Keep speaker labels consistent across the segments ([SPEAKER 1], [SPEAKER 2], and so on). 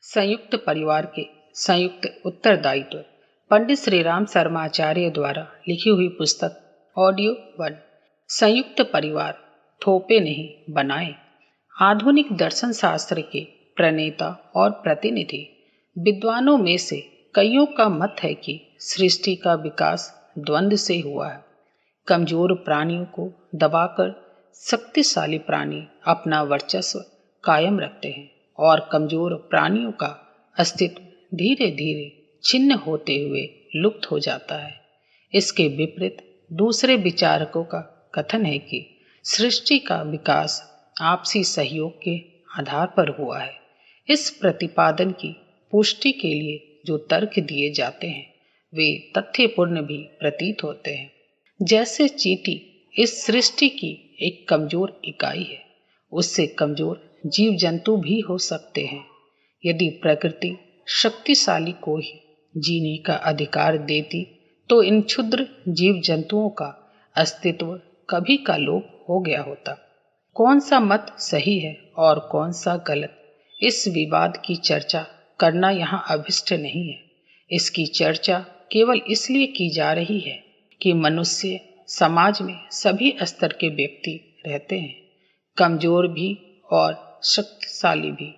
[SPEAKER 1] संयुक्त परिवार के संयुक्त उत्तरदायित्व पंडित श्री राम शर्माचार्य द्वारा लिखी हुई पुस्तक ऑडियो 1। संयुक्त परिवार थोपे नहीं बनाए। आधुनिक दर्शन शास्त्र के प्रणेता और प्रतिनिधि विद्वानों में से कईयों का मत है कि सृष्टि का विकास द्वंद्व से हुआ है। कमजोर प्राणियों को दबाकर शक्तिशाली प्राणी अपना वर्चस्व कायम रखते हैं और कमजोर प्राणियों का अस्तित्व धीरे धीरे छिन्न होते हुए लुप्त हो जाता है। इसके विपरीत दूसरे विचारकों का कथन है कि सृष्टि का विकास आपसी सहयोग के आधार पर हुआ है। इस प्रतिपादन की पुष्टि के लिए जो तर्क दिए जाते हैं वे तथ्यपूर्ण भी प्रतीत होते हैं। जैसे चींटी इस सृष्टि की एक कमजोर इकाई है, उससे कमजोर जीव जंतु भी हो सकते हैं। यदि प्रकृति शक्तिशाली को ही जीने का अधिकार देती तो इन क्षुद्र जीव जंतुओं का अस्तित्व कभी का लोप हो गया होता। कौन सा मत सही है और कौन सा गलत, इस विवाद की चर्चा करना यहाँ अभिष्ट नहीं है। इसकी चर्चा केवल इसलिए की जा रही है कि मनुष्य समाज में सभी स्तर के व्यक्ति रहते हैं, कमजोर भी और शक्तिशाली भी।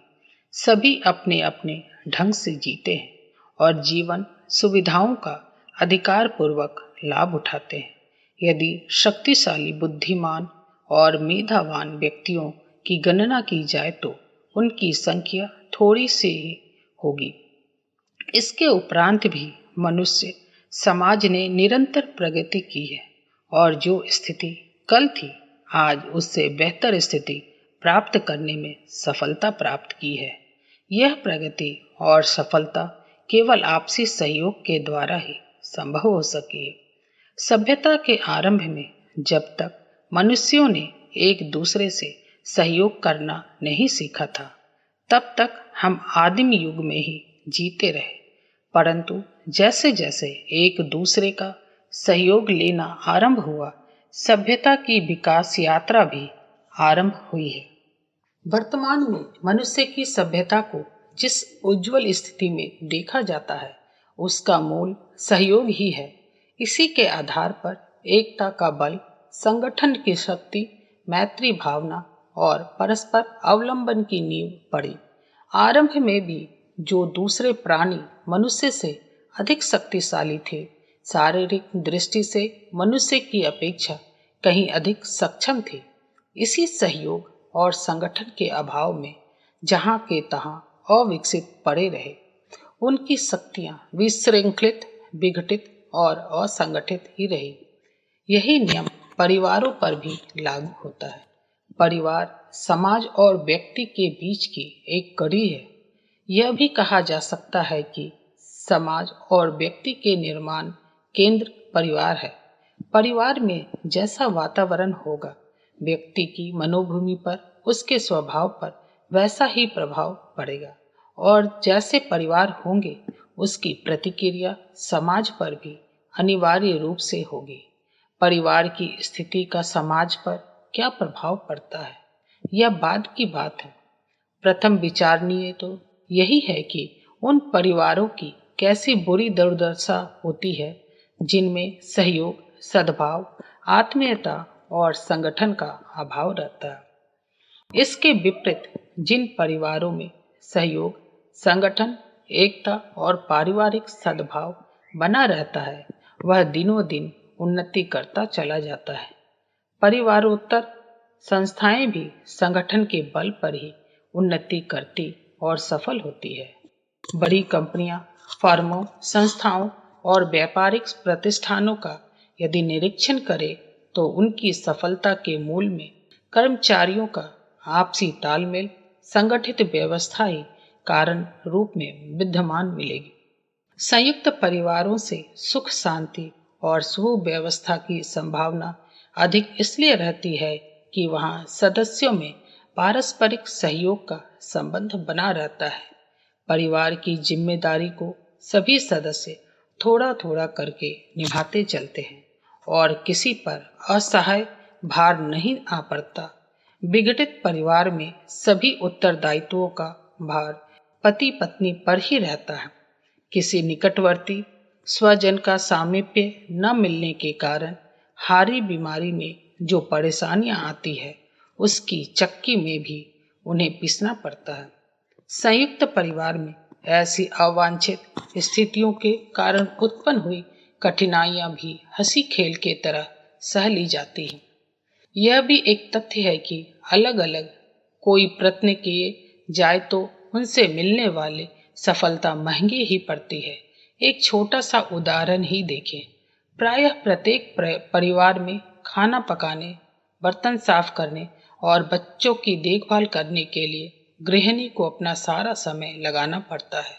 [SPEAKER 1] सभी अपने अपने ढंग से जीते हैं और जीवन सुविधाओं का अधिकार पूर्वक लाभ उठाते हैं। यदि शक्तिशाली, बुद्धिमान और मेधावान व्यक्तियों की गणना की जाए तो उनकी संख्या थोड़ी सी ही होगी। इसके उपरांत भी मनुष्य समाज ने निरंतर प्रगति की है और जो स्थिति कल थी आज उससे बेहतर स्थिति प्राप्त करने में सफलता प्राप्त की है। यह प्रगति और सफलता केवल आपसी सहयोग के द्वारा ही संभव हो सकी है। सभ्यता के आरंभ में जब तक मनुष्यों ने एक दूसरे से सहयोग करना नहीं सीखा था, तब तक हम आदिम युग में ही जीते रहे। परंतु जैसे जैसे एक दूसरे का सहयोग लेना आरंभ हुआ, सभ्यता की विकास यात्रा भी आरंभ हुई है। वर्तमान में मनुष्य की सभ्यता को जिस उज्जवल स्थिति में देखा जाता है उसका मूल सहयोग ही है। इसी के आधार पर एकता का बल, संगठन की शक्ति, मैत्री भावना और परस्पर अवलंबन की नींव पड़ी। आरंभ में भी जो दूसरे प्राणी मनुष्य से अधिक शक्तिशाली थे, शारीरिक दृष्टि से मनुष्य की अपेक्षा कहीं अधिक सक्षम थे। इसी सहयोग और संगठन के अभाव में जहाँ के तहाँ अविकसित पड़े रहे। उनकी शक्तियाँ विशृंखलित, विघटित और असंगठित ही रही। यही नियम परिवारों पर भी लागू होता है। परिवार समाज और व्यक्ति के बीच की एक कड़ी है। यह भी कहा जा सकता है कि समाज और व्यक्ति के निर्माण केंद्र परिवार है। परिवार में जैसा वातावरण होगा, व्यक्ति की मनोभूमि पर, उसके स्वभाव पर वैसा ही प्रभाव पड़ेगा और जैसे परिवार होंगे उसकी प्रतिक्रिया समाज पर भी अनिवार्य रूप से होगी। परिवार की स्थिति का समाज पर क्या प्रभाव पड़ता है, यह बाद की बात है। प्रथम विचारणीय तो यही है कि उन परिवारों की कैसी बुरी दुर्दशा होती है जिनमें सहयोग, सद्भाव, आत्मीयता और संगठन का अभाव रहता है। इसके विपरीत जिन परिवारों में सहयोग, संगठन, एकता और पारिवारिक सद्भाव बना रहता है वह दिनों दिन उन्नति करता चला जाता है। परिवारोत्तर संस्थाएं भी संगठन के बल पर ही उन्नति करती और सफल होती है। बड़ी कंपनियां, फर्मों, संस्थाओं और व्यापारिक प्रतिष्ठानों का यदि निरीक्षण करें तो उनकी सफलता के मूल में कर्मचारियों का आपसी तालमेल, संगठित व्यवस्था ही कारण रूप में विद्यमान मिलेगी। संयुक्त परिवारों से सुख, शांति और सुव्यवस्था की संभावना अधिक इसलिए रहती है कि वहाँ सदस्यों में पारस्परिक सहयोग का संबंध बना रहता है। परिवार की जिम्मेदारी को सभी सदस्य थोड़ा थोड़ा करके निभाते चलते हैं और किसी पर असहाय भार नहीं आ पड़ता। विघटित परिवार में सभी उत्तरदायित्वों का भार पति पत्नी पर ही रहता है। किसी निकटवर्ती स्वजन का सामीप्य न मिलने के कारण हारी बीमारी में जो परेशानियां आती है, उसकी चक्की में भी उन्हें पीसना पड़ता है। संयुक्त परिवार में ऐसी अवांछित स्थितियों के कारण उत्पन्न हुई कठिनाइयां भी हंसी खेल के तरह सह ली जाती हैं। यह भी एक तथ्य है कि अलग अलग कोई प्रयत्न किए जाए तो उनसे मिलने वाली सफलता महंगी ही पड़ती है। एक छोटा सा उदाहरण ही देखें। प्रायः प्रत्येक परिवार में खाना पकाने, बर्तन साफ करने और बच्चों की देखभाल करने के लिए गृहिणी को अपना सारा समय लगाना पड़ता है।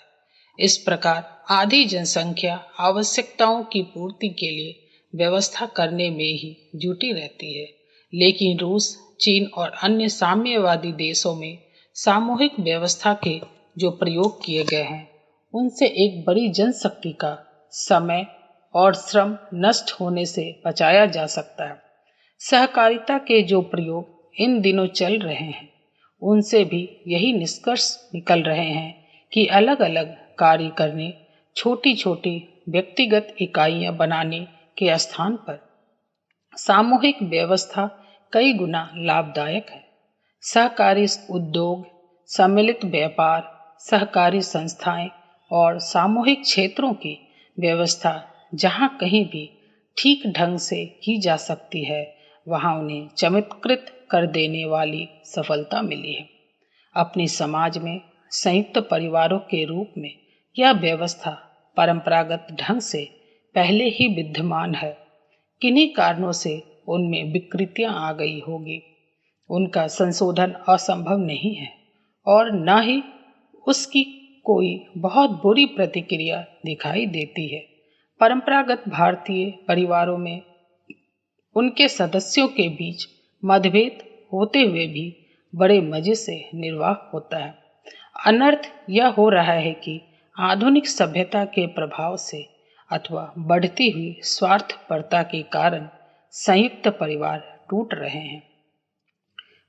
[SPEAKER 1] इस प्रकार आधी जनसंख्या आवश्यकताओं की पूर्ति के लिए व्यवस्था करने में ही जुटी रहती है। लेकिन रूस, चीन और अन्य साम्यवादी देशों में सामूहिक व्यवस्था के जो प्रयोग किए गए हैं, उनसे एक बड़ी जनशक्ति का समय और श्रम नष्ट होने से बचाया जा सकता है। सहकारिता के जो प्रयोग इन दिनों चल रहे हैं, उनसे भी यही निष्कर्ष निकल रहे हैं कि अलग अलग कार्य करने, छोटी छोटी व्यक्तिगत इकाइयां बनाने के स्थान पर सामूहिक व्यवस्था कई गुना लाभदायक है। सहकारी उद्योग, सम्मिलित व्यापार, सहकारी संस्थाएं और सामूहिक क्षेत्रों की व्यवस्था जहां कहीं भी ठीक ढंग से की जा सकती है, वहां उन्हें चमत्कृत कर देने वाली सफलता मिली है। अपने समाज में संयुक्त परिवारों के रूप में यह व्यवस्था परंपरागत ढंग से पहले ही विद्यमान है। किन्हीं कारणों से उनमें विकृतियां आ गई होगी। उनका संशोधन असंभव नहीं है और न ही उसकी कोई बहुत बुरी प्रतिक्रिया दिखाई देती है। परंपरागत भारतीय परिवारों में उनके सदस्यों के बीच मतभेद होते हुए भी बड़े मजे से निर्वाह होता है। अनर्थ यह हो रहा है कि आधुनिक सभ्यता के प्रभाव से अथवा बढ़ती हुई स्वार्थपरता के कारण संयुक्त परिवार टूट रहे हैं।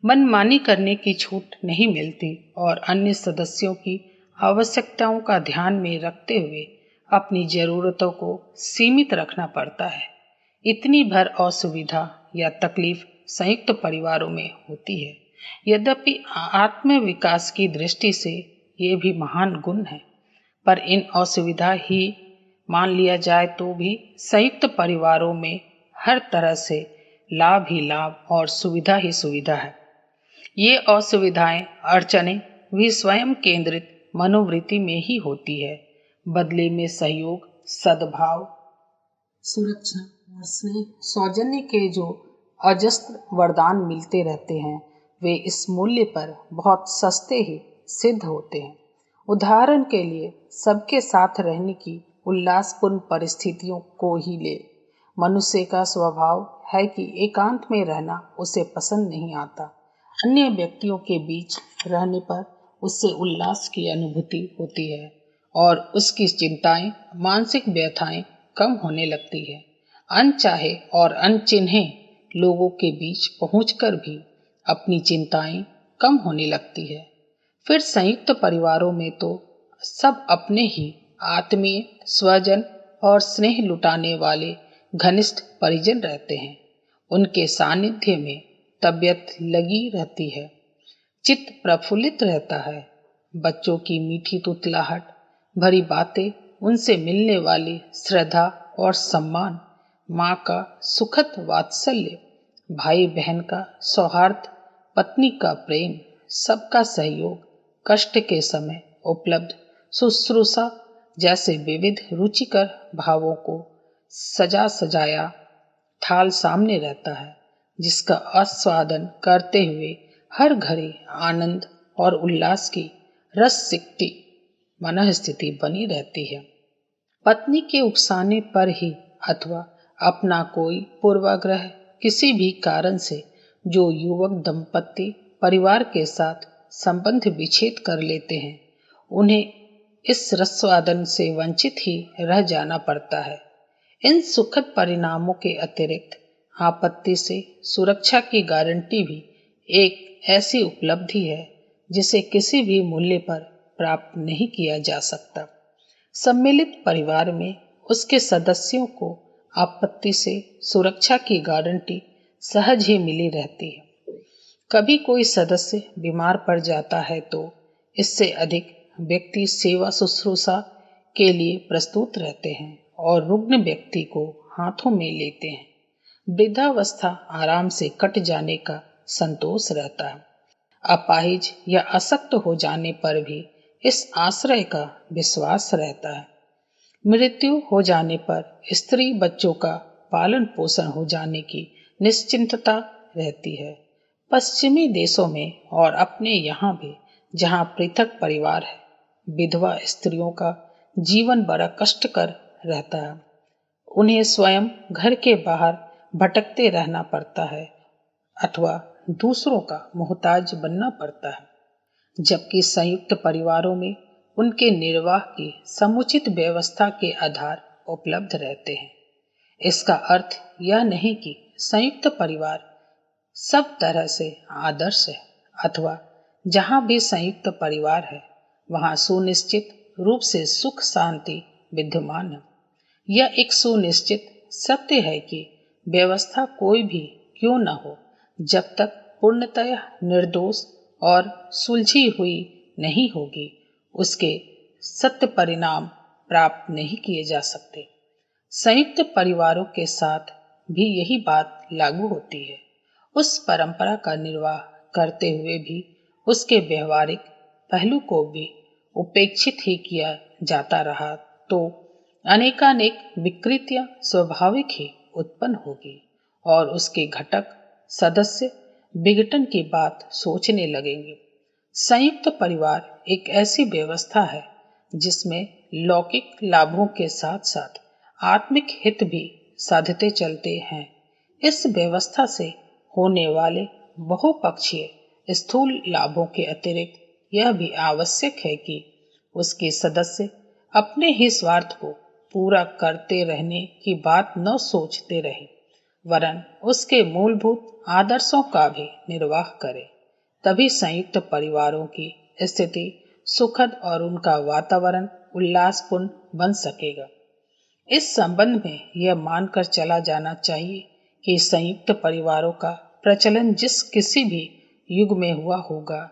[SPEAKER 1] मनमानी करने की छूट नहीं मिलती और अन्य सदस्यों की आवश्यकताओं का ध्यान में रखते हुए अपनी जरूरतों को सीमित रखना पड़ता है। इतनी भर असुविधा या तकलीफ संयुक्त परिवारों में होती है। यद्यपि आत्म विकास की दृष्टि से ये भी महान गुण है, पर इन असुविधा ही मान लिया जाए तो भी संयुक्त परिवारों में हर तरह से लाभ ही लाभ और सुविधा ही सुविधा है। ये असुविधाएं, अड़चनें भी स्वयं केंद्रित मनोवृत्ति में ही होती है। बदले में सहयोग, सद्भाव, सुरक्षा और स्नेह, सौजन्य के जो अजस्त्र वरदान मिलते रहते हैं, वे इस मूल्य पर बहुत सस्ते ही सिद्ध होते हैं। उदाहरण के लिए सबके साथ रहने की उल्लासपूर्ण परिस्थितियों को ही ले। मनुष्य का स्वभाव है कि एकांत में रहना उसे पसंद नहीं आता। अन्य व्यक्तियों के बीच रहने पर उससे उल्लास की अनुभूति होती है और उसकी चिंताएं, मानसिक व्यथाएं कम होने लगती है। अनचाहे और अनचिन्हे लोगों के बीच पहुंचकर भी अपनी चिंताएं कम होने लगती है। फिर संयुक्त परिवारों में तो सब अपने ही आत्मीय, स्वजन और स्नेह लुटाने वाले घनिष्ठ परिजन रहते हैं। उनके सानिध्य में तबीयत लगी रहती है, चित्त प्रफुल्लित रहता है। बच्चों की मीठी तुतलाहट भरी बातें, उनसे मिलने वाली श्रद्धा और सम्मान, माँ का सुखद वात्सल्य, भाई बहन का सौहार्द, पत्नी का प्रेम, सबका सहयोग, कष्ट के समय उपलब्ध शुश्रूषा जैसे विविध रुचिकर भावों को सजा सजाया थाल सामने रहता है, जिसका आस्वादन करते हुए हर घड़ी आनंद और उल्लास की रस सिक्ति मन स्थिति बनी रहती है। पत्नी के उकसाने पर ही अथवा अपना कोई पूर्वाग्रह किसी भी कारण से जो युवक दंपति परिवार के साथ संबंध विच्छेद कर लेते हैं, उन्हें इस रसास्वादन से वंचित ही रह जाना पड़ता है। इन सुखद परिणामों के अतिरिक्त आपत्ति से सुरक्षा की गारंटी भी एक ऐसी उपलब्धि है जिसे किसी भी मूल्य पर प्राप्त नहीं किया जा सकता। सम्मिलित परिवार में उसके सदस्यों को आपत्ति से सुरक्षा की गारंटी सहज ही मिली रहती है। कभी कोई सदस्य बीमार पड़ जाता है तो इससे अधिक व्यक्ति सेवा शुश्रूषा के लिए प्रस्तुत रहते हैं और रुग्ण व्यक्ति को हाथों में लेते हैं। वृद्धावस्था आराम से कट जाने का संतोष रहता है। अपाहिज या अशक्त हो जाने पर भी इस आश्रय का विश्वास रहता है। मृत्यु हो जाने पर स्त्री बच्चों का पालन पोषण हो जाने की निश्चिंतता रहती है। पश्चिमी देशों में और अपने यहाँ भी जहाँ पृथक परिवार है, विधवा स्त्रियों का जीवन बड़ा कष्टकर रहता है। उन्हें स्वयं घर के बाहर भटकते रहना पड़ता है अथवा दूसरों का मोहताज बनना पड़ता है, जबकि संयुक्त परिवारों में उनके निर्वाह की समुचित व्यवस्था के आधार उपलब्ध रहते हैं। इसका अर्थ यह नहीं कि संयुक्त परिवार सब तरह से आदर्श है अथवा जहाँ भी संयुक्त परिवार है वहाँ सुनिश्चित रूप से सुख शांति विद्यमान है। यह एक सुनिश्चित सत्य है कि व्यवस्था कोई भी क्यों न हो, जब तक पूर्णतः निर्दोष और सुलझी हुई नहीं होगी उसके सत्य परिणाम प्राप्त नहीं किए जा सकते। संयुक्त परिवारों के साथ भी यही बात लागू होती है। उस परंपरा का निर्वाह करते हुए भी उसके व्यवहारिक पहलू को भी उपेक्षित ही किया जाता रहा तो अनेकानेक विकृतियां स्वाभाविक ही उत्पन्न होगी और उसके घटक सदस्य विघटन की बात सोचने लगेंगे। संयुक्त परिवार एक ऐसी व्यवस्था है जिसमें लौकिक लाभों के साथ साथ आत्मिक हित भी साधते चलते हैं। इस व्यवस्था से होने वाले बहुपक्षीय स्थूल लाभों के अतिरिक्त यह भी आवश्यक है कि उसके सदस्य अपने ही स्वार्थ को पूरा करते रहने की बात न सोचते रहे, वरन उसके मूलभूत आदर्शों का भी निर्वाह करे। तभी संयुक्त परिवारों की स्थिति सुखद और उनका वातावरण उल्लासपूर्ण बन सकेगा। इस संबंध में यह मानकर चला जाना चाहिए कि संयुक्त परिवारों का प्रचलन जिस किसी भी युग में हुआ होगा,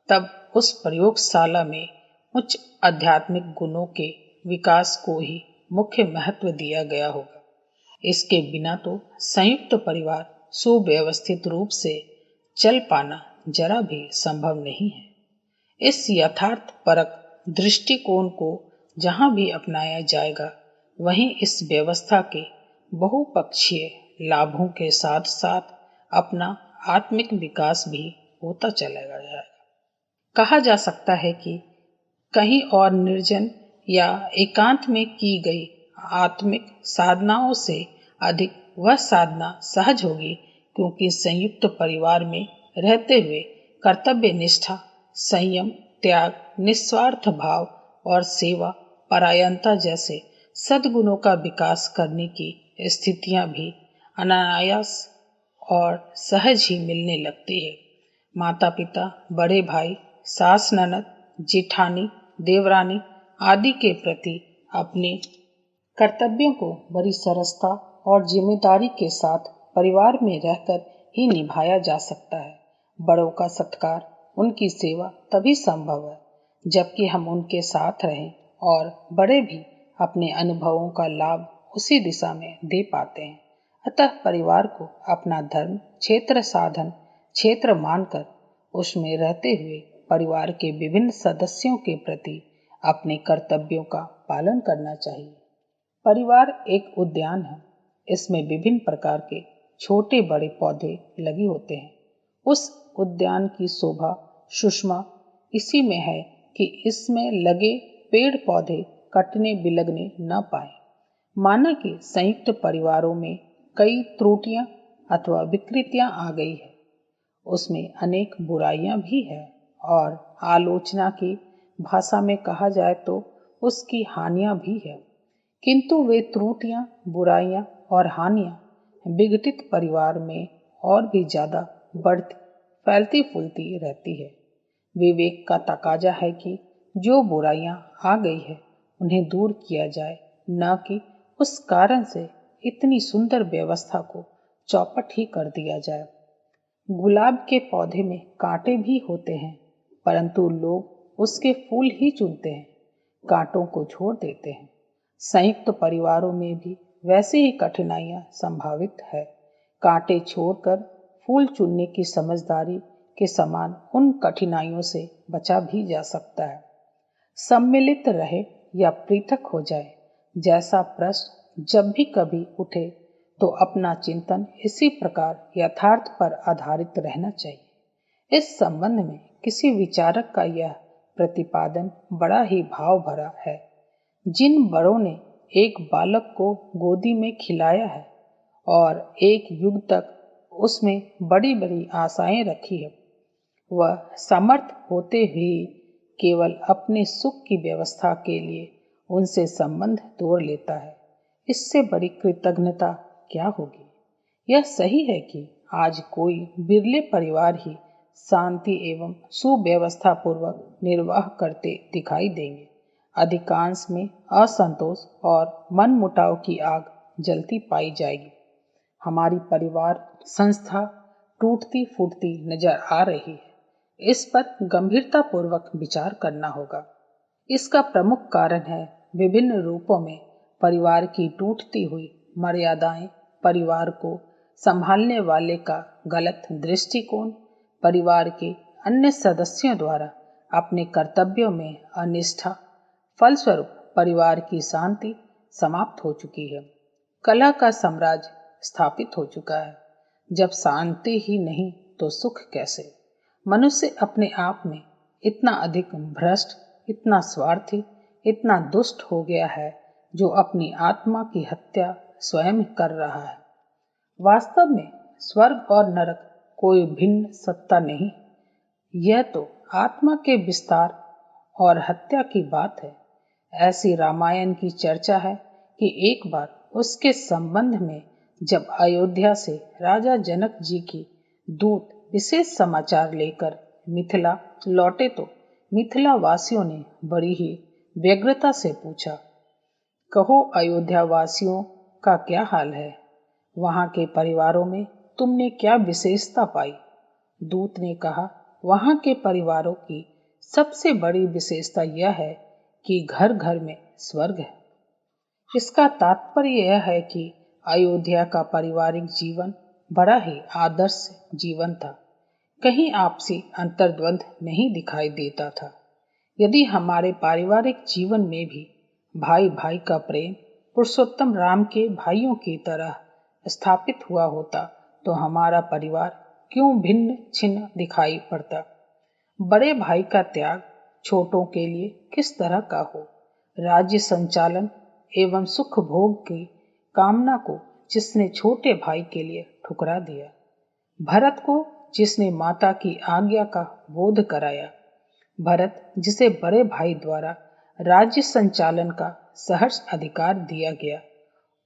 [SPEAKER 1] तब उस प्रयोगशाला में उच्च आध्यात्मिक गुणों के विकास को ही मुख्य महत्व दिया गया होगा। इसके बिना तो संयुक्त परिवार सुव्यवस्थित रूप से चल पाना जरा भी संभव नहीं है। इस यथार्थ परक दृष्टिकोण को जहाँ भी अपनाया जाएगा वहीं इस व्यवस्था के बहुपक्षीय लाभों के साथ साथ अपना आत्मिक विकास भी होता चला जाएगा। कहा जा सकता है कि कहीं और निर्जन या एकांत में की गई आत्मिक साधनाओं से अधिक वह साधना सहज होगी, क्योंकि संयुक्त परिवार में रहते हुए कर्तव्य निष्ठा, संयम, त्याग, निस्वार्थ भाव और सेवा परायणता जैसे सद्गुणों का विकास करने की स्थितियां भी अनायास और सहज ही मिलने लगती है। माता पिता, बड़े भाई, सास ननद, जेठानी, देवरानी आदि के प्रति अपने कर्तव्यों को बड़ी सरलता और जिम्मेदारी के साथ परिवार में रहकर ही निभाया जा सकता है। बड़ों का सत्कार, उनकी सेवा तभी संभव है जबकि हम उनके साथ रहें और बड़े भी अपने अनुभवों का लाभ उसी दिशा में दे पाते हैं। अतः परिवार को अपना धर्म क्षेत्र साधन क्षेत्र मानकर उसमें रहते हुए परिवार के विभिन्न सदस्यों के प्रति अपने कर्तव्यों का पालन करना चाहिए। परिवार एक उद्यान है। इसमें विभिन्न प्रकार के छोटे बड़े पौधे लगे होते हैं। उस उद्यान की शोभा सुषमा इसी में है कि इसमें लगे पेड़ पौधे कटने बिलगने न पाए। माना कि संयुक्त परिवारों में कई त्रुटियां अथवा विकृतियां आ गई है, उसमें अनेक बुराइयां भी है और आलोचना की भाषा में कहा जाए तो उसकी हानियां भी है। किंतु वे त्रुटियां, बुराइयां और हानियां विघटित परिवार में और भी ज्यादा बढ़ती फैलती फूलती रहती है। विवेक का तकाजा है कि जो बुराइयां आ गई है उन्हें दूर किया जाए, न कि उस कारण से इतनी सुंदर व्यवस्था को चौपट ही कर दिया जाए। गुलाब के पौधे में कांटे भी होते हैं, परंतु लोग उसके फूल ही चुनते हैं, कांटों को छोड़ देते हैं। संयुक्त परिवारों में भी वैसे ही कठिनाइयां संभावित है। कांटे छोड़कर फूल चुनने की समझदारी के समान उन कठिनाइयों से बचा भी जा सकता है। सम्मिलित रहे या पृथक हो जाए, जैसा प्रश्न जब भी कभी उठे तो अपना चिंतन इसी प्रकार यथार्थ पर आधारित रहना चाहिए। इस संबंध में किसी विचारक का यह प्रतिपादन बड़ा ही भाव भरा है। जिन बड़ों ने एक बालक को गोदी में खिलाया है और एक युग तक उसमें बड़ी बड़ी आशाएं रखी है, वह समर्थ होते हुए केवल अपने सुख की व्यवस्था के लिए उनसे संबंध तोड़ लेता है। इससे बड़ी कृतज्ञता क्या होगी। यह सही है कि आज कोई बिरले परिवार ही शांति एवं सुव्यवस्था पूर्वक निर्वाह करते दिखाई देंगे। अधिकांश में असंतोष और मनमुटाव की आग जलती पाई जाएगी। हमारी परिवार संस्था टूटती फूटती नजर आ रही है। इस पर गंभीरता पूर्वक विचार करना होगा। इसका प्रमुख कारण है विभिन्न रूपों में परिवार की टूटती हुई मर्यादाएं, परिवार को संभालने वाले का गलत दृष्टिकोण, परिवार के अन्य सदस्यों द्वारा अपने कर्तव्यों में अनिष्ठा, फलस्वरूप परिवार की शांति समाप्त हो चुकी है। कलह का साम्राज्य स्थापित हो चुका है। जब शांति ही नहीं तो सुख कैसे। मनुष्य अपने आप में इतना अधिक भ्रष्ट, इतना स्वार्थी, इतना दुष्ट हो गया है जो अपनी आत्मा की हत्या स्वयं कर रहा है। वास्तव में स्वर्ग और नरक कोई भिन्न सत्ता नहीं, यह तो आत्मा के विस्तार और हत्या की बात है। ऐसी रामायण की चर्चा है कि एक बार उसके संबंध में जब अयोध्या से राजा जनक जी की दूत विशेष समाचार लेकर मिथिला लौटे तो मिथिला वासियों ने बड़ी ही व्यग्रता से पूछा, कहो अयोध्या वासियों का क्या हाल है? वहां के परिवारों में तुमने क्या विशेषता पाई? दूत ने कहा, वहां के परिवारों की सबसे बड़ी विशेषता यह है कि घर घर में स्वर्ग है। इसका तात्पर्य यह है कि अयोध्या का पारिवारिक जीवन बड़ा ही आदर्श जीवन था। कहीं आपसी अंतर्द्वंद नहीं दिखाई देता था। यदि हमारे पारिवारिक जीवन में भी भाई भाई का प्रेम पुरुषोत्तम राम के भाइयों की तरह स्थापित हुआ होता तो हमारा परिवार क्यों भिन्न छिन्न दिखाई पड़ता। बड़े भाई का त्याग छोटों के लिए किस तरह का हो। राज्य संचालन एवं सुख भोग की कामना को जिसने छोटे भाई के लिए ठुकरा दिया, भरत को जिसने माता की आज्ञा का बोध कराया, भरत जिसे बड़े भाई द्वारा राज्य संचालन का सहर्ष अधिकार दिया गया,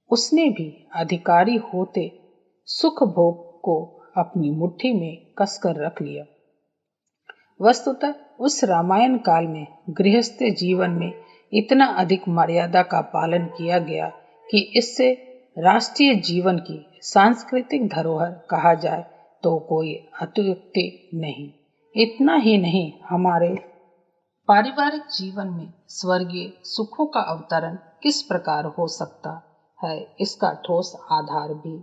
[SPEAKER 1] उसने भी अधिकारी होते सुख भोग को अपनी मुट्ठी में कसकर रख लिया। वस्तुतः उस रामायण काल में गृहस्थ जीवन में इतना अधिक मर्यादा का पालन किया गया कि इससे राष्ट्रीय जीवन की सांस्कृतिक धरोहर कहा जाए तो कोई अत्युक्ति नहीं। इतना ही नहीं, हमारे पारिवारिक जीवन में स्वर्गीय सुखों का अवतरण किस प्रकार हो सकता है, इसका ठोस आधार भी